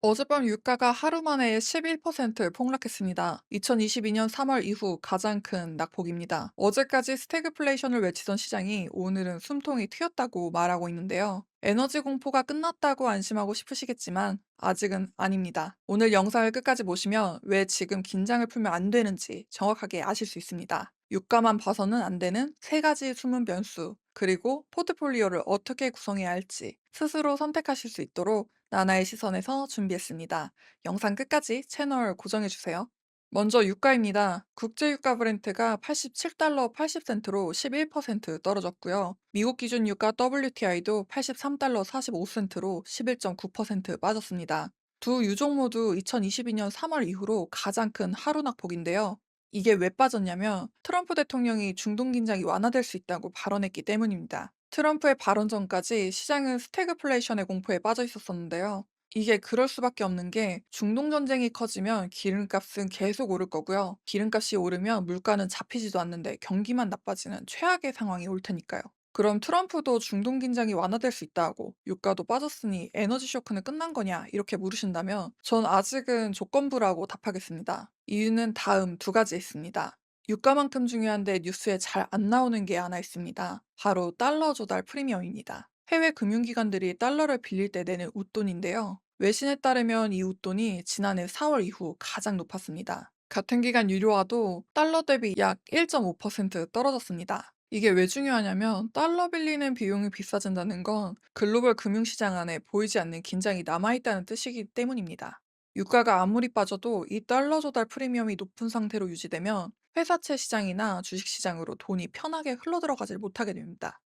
어젯밤 유가가 하루 만에 11% 폭락했습니다. 2022년 3월 이후 가장 큰 낙폭입니다. 어제까지 스태그플레이션을 외치던 시장이 오늘은 숨통이 트였다고 말하고 있는데요. 에너지 공포가 끝났다고 안심하고 싶으시겠지만 아직은 아닙니다. 오늘 영상을 끝까지 보시면 왜 지금 긴장을 풀면 안 되는지 정확하게 아실 수 있습니다. 유가만 봐서는 안 되는 세 가지 숨은 변수, 그리고 포트폴리오를 어떻게 구성해야 할지 스스로 선택하실 수 있도록 나나의 시선에서 준비했습니다. 영상 끝까지 채널 고정해주세요. 먼저 유가입니다. 국제유가 브렌트가 87달러 80센트로 11% 떨어졌고요. 미국 기준 유가 WTI도 83달러 45센트로 11.9% 빠졌습니다. 두 유종 모두 2022년 3월 이후로 가장 큰 하루 낙폭인데요. 이게 왜 빠졌냐면 트럼프 대통령이 중동 긴장이 완화될 수 있다고 발언했기 때문입니다. 트럼프의 발언 전까지 시장은 스태그플레이션의 공포에 빠져 있었었는데요. 이게 그럴 수밖에 없는 게 중동 전쟁이 커지면 기름값은 계속 오를 거고요. 기름값이 오르면 물가는 잡히지도 않는데 경기만 나빠지는 최악의 상황이 올 테니까요. 그럼 트럼프도 중동 긴장이 완화될 수 있다고 유가도 빠졌으니 에너지 쇼크는 끝난 거냐 이렇게 물으신다면 전 아직은 조건부라고 답하겠습니다. 이유는 다음 두 가지 있습니다. 유가만큼 중요한데 뉴스에 잘 안 나오는 게 하나 있습니다. 바로 달러 조달 프리미엄입니다. 해외 금융기관들이 달러를 빌릴 때 내는 웃돈인데요. 외신에 따르면 이 웃돈이 지난해 4월 이후 가장 높았습니다. 같은 기간 유료화도 달러 대비 약 1.5% 떨어졌습니다. 이게 왜 중요하냐면 달러 빌리는 비용이 비싸진다는 건 글로벌 금융시장 안에 보이지 않는 긴장이 남아있다는 뜻이기 때문입니다. 유가가 아무리 빠져도 이 달러 조달 프리미엄이 높은 상태로 유지되면 회사채 시장이나 주식 시장으로 돈이 편하게 흘러들어가질 못하게 됩니다.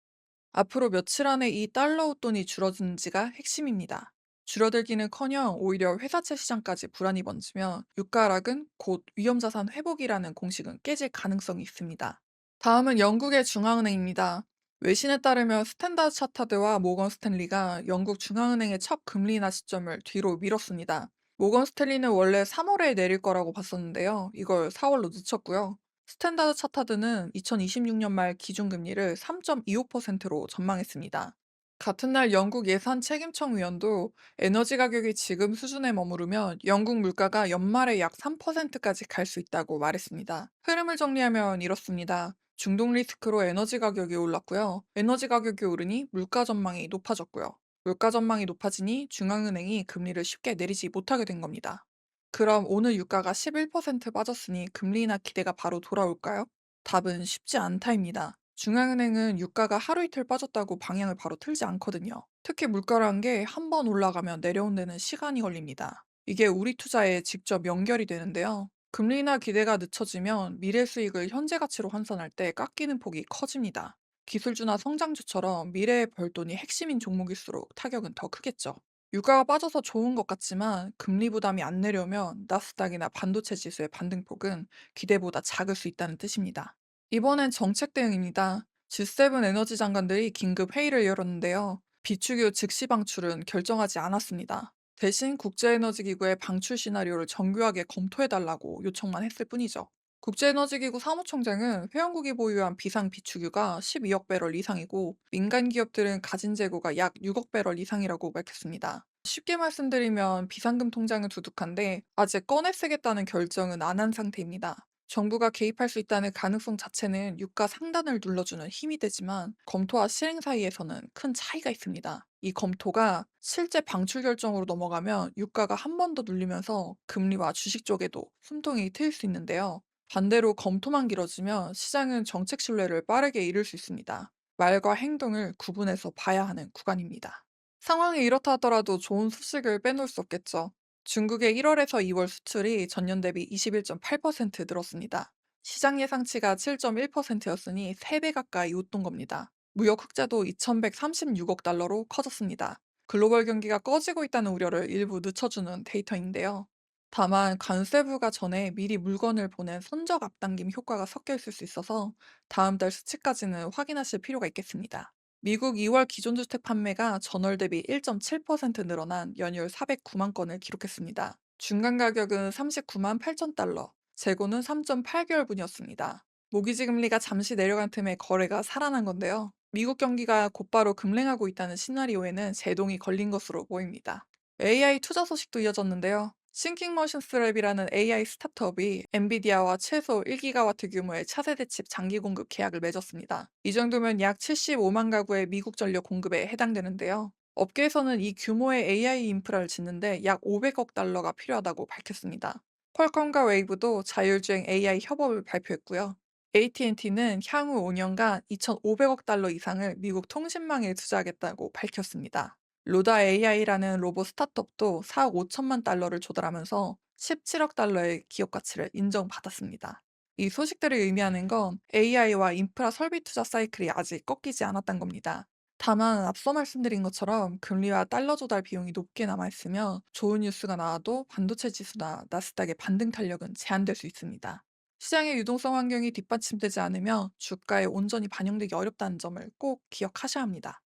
앞으로 며칠 안에 이 달러 웃돈이 줄어드는지가 핵심입니다. 줄어들기는커녕 오히려 회사채 시장까지 불안이 번지면 유가 하락은 곧 위험자산 회복이라는 공식은 깨질 가능성이 있습니다. 다음은 영국의 중앙은행입니다. 외신에 따르면 스탠다드 차타드와 모건 스탠리가 영국 중앙은행의 첫 금리 인하 시점을 뒤로 미뤘습니다. 모건 스탠리는 원래 3월에 내릴 거라고 봤었는데요. 이걸 4월로 늦췄고요. 스탠다드 차타드는 2026년 말 기준금리를 3.25%로 전망했습니다. 같은 날 영국 예산 책임청 위원도 에너지 가격이 지금 수준에 머무르면 영국 물가가 연말에 약 3%까지 갈 수 있다고 말했습니다. 흐름을 정리하면 이렇습니다. 중동 리스크로 에너지 가격이 올랐고요. 에너지 가격이 오르니 물가 전망이 높아졌고요. 물가 전망이 높아지니 중앙은행이 금리를 쉽게 내리지 못하게 된 겁니다. 그럼 오늘 유가가 11% 빠졌으니 금리 인하 기대가 바로 돌아올까요? 답은 쉽지 않다입니다. 중앙은행은 유가가 하루 이틀 빠졌다고 방향을 바로 틀지 않거든요. 특히 물가란 게 한 번 올라가면 내려온 데는 시간이 걸립니다. 이게 우리 투자에 직접 연결이 되는데요. 금리 인하 기대가 늦춰지면 미래 수익을 현재 가치로 환산할 때 깎이는 폭이 커집니다. 기술주나 성장주처럼 미래의 벌돈이 핵심인 종목일수록 타격은 더 크겠죠. 유가가 빠져서 좋은 것 같지만 금리 부담이 안 내려오면 나스닥이나 반도체 지수의 반등폭은 기대보다 작을 수 있다는 뜻입니다. 이번엔 정책 대응입니다. G7 에너지 장관들이 긴급 회의를 열었는데요. 비축유 즉시 방출은 결정하지 않았습니다. 대신 국제에너지기구의 방출 시나리오를 정교하게 검토해달라고 요청만 했을 뿐이죠. 국제에너지기구 사무총장은 회원국이 보유한 비상 비축유가 12억 배럴 이상이고 민간 기업들은 가진 재고가 약 6억 배럴 이상이라고 밝혔습니다. 쉽게 말씀드리면 비상금 통장은 두둑한데 아직 꺼내 쓰겠다는 결정은 안 한 상태입니다. 정부가 개입할 수 있다는 가능성 자체는 유가 상단을 눌러주는 힘이 되지만 검토와 실행 사이에서는 큰 차이가 있습니다. 이 검토가 실제 방출 결정으로 넘어가면 유가가 한 번 더 눌리면서 금리와 주식 쪽에도 숨통이 트일 수 있는데요. 반대로 검토만 길어지면 시장은 정책 신뢰를 빠르게 잃을 수 있습니다. 말과 행동을 구분해서 봐야 하는 구간입니다. 상황이 이렇다 하더라도 좋은 소식을 빼놓을 수 없겠죠. 중국의 1월에서 2월 수출이 전년 대비 21.8% 늘었습니다. 시장 예상치가 7.1%였으니 3배 가까이 웃돈 겁니다. 무역 흑자도 2,136억 달러로 커졌습니다. 글로벌 경기가 꺼지고 있다는 우려를 일부 늦춰주는 데이터인데요. 다만 관세부가 전에 미리 물건을 보낸 선적 앞당김 효과가 섞여 있을 수 있어서 다음 달 수치까지는 확인하실 필요가 있겠습니다. 미국 2월 기존주택 판매가 전월 대비 1.7% 늘어난 연이을 409만 건을 기록했습니다. 중간 가격은 39만 8천 달러, 재고는 3.8개월분이었습니다. 모기지 금리가 잠시 내려간 틈에 거래가 살아난 건데요. 미국 경기가 곧바로 급랭하고 있다는 시나리오에는 제동이 걸린 것으로 보입니다. AI 투자 소식도 이어졌는데요. 싱킹머신스랩이라는 AI 스타트업이 엔비디아와 최소 1기가와트 규모의 차세대 칩 장기 공급 계약을 맺었습니다. 이 정도면 약 75만 가구의 미국 전력 공급에 해당되는데요. 업계에서는 이 규모의 AI 인프라를 짓는데 약 500억 달러가 필요하다고 밝혔습니다. 퀄컴과 웨이브도 자율주행 AI 협업을 발표했고요. AT&T는 향후 5년간 2,500억 달러 이상을 미국 통신망에 투자하겠다고 밝혔습니다. 로다 AI라는 로봇 스타트업도 4억 5천만 달러를 조달하면서 17억 달러의 기업 가치를 인정받았습니다. 이 소식들이 의미하는 건 AI와 인프라 설비 투자 사이클이 아직 꺾이지 않았던 겁니다. 다만 앞서 말씀드린 것처럼 금리와 달러 조달 비용이 높게 남아있으며 좋은 뉴스가 나와도 반도체 지수나 나스닥의 반등 탄력은 제한될 수 있습니다. 시장의 유동성 환경이 뒷받침되지 않으며 주가에 온전히 반영되기 어렵다는 점을 꼭 기억하셔야 합니다.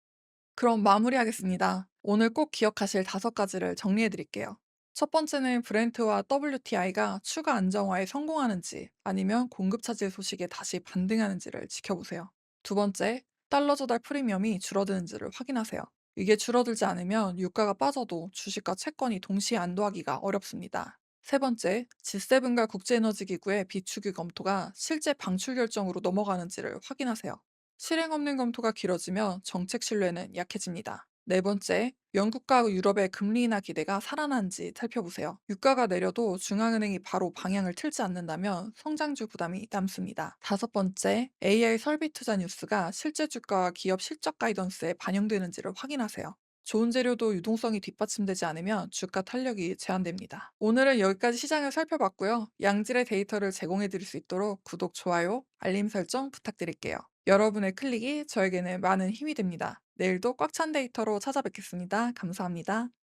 그럼 마무리하겠습니다. 오늘 꼭 기억하실 5가지를 정리해 드릴게요. 첫 번째는 브렌트와 WTI가 추가 안정화에 성공하는지 아니면 공급 차질 소식에 다시 반등하는지를 지켜보세요. 두 번째, 달러 조달 프리미엄이 줄어드는지를 확인하세요. 이게 줄어들지 않으면 유가가 빠져도 주식과 채권이 동시에 안도하기가 어렵습니다. 세 번째, G7과 국제에너지기구의 비축유 검토가 실제 방출 결정으로 넘어가는지를 확인하세요. 실행 없는 검토가 길어지면 정책 신뢰는 약해집니다. 네 번째, 영국과 유럽의 금리 인하 기대가 살아난지 살펴보세요. 유가가 내려도 중앙은행이 바로 방향을 틀지 않는다면 성장주 부담이 남습니다. 다섯 번째, AI 설비 투자 뉴스가 실제 주가와 기업 실적 가이던스에 반영되는지를 확인하세요. 좋은 재료도 유동성이 뒷받침되지 않으면 주가 탄력이 제한됩니다. 오늘은 여기까지 시장을 살펴봤고요. 양질의 데이터를 제공해 드릴 수 있도록 구독, 좋아요, 알림 설정 부탁드릴게요. 여러분의 클릭이 저에게는 많은 힘이 됩니다. 내일도 꽉 찬 데이터로 찾아뵙겠습니다. 감사합니다.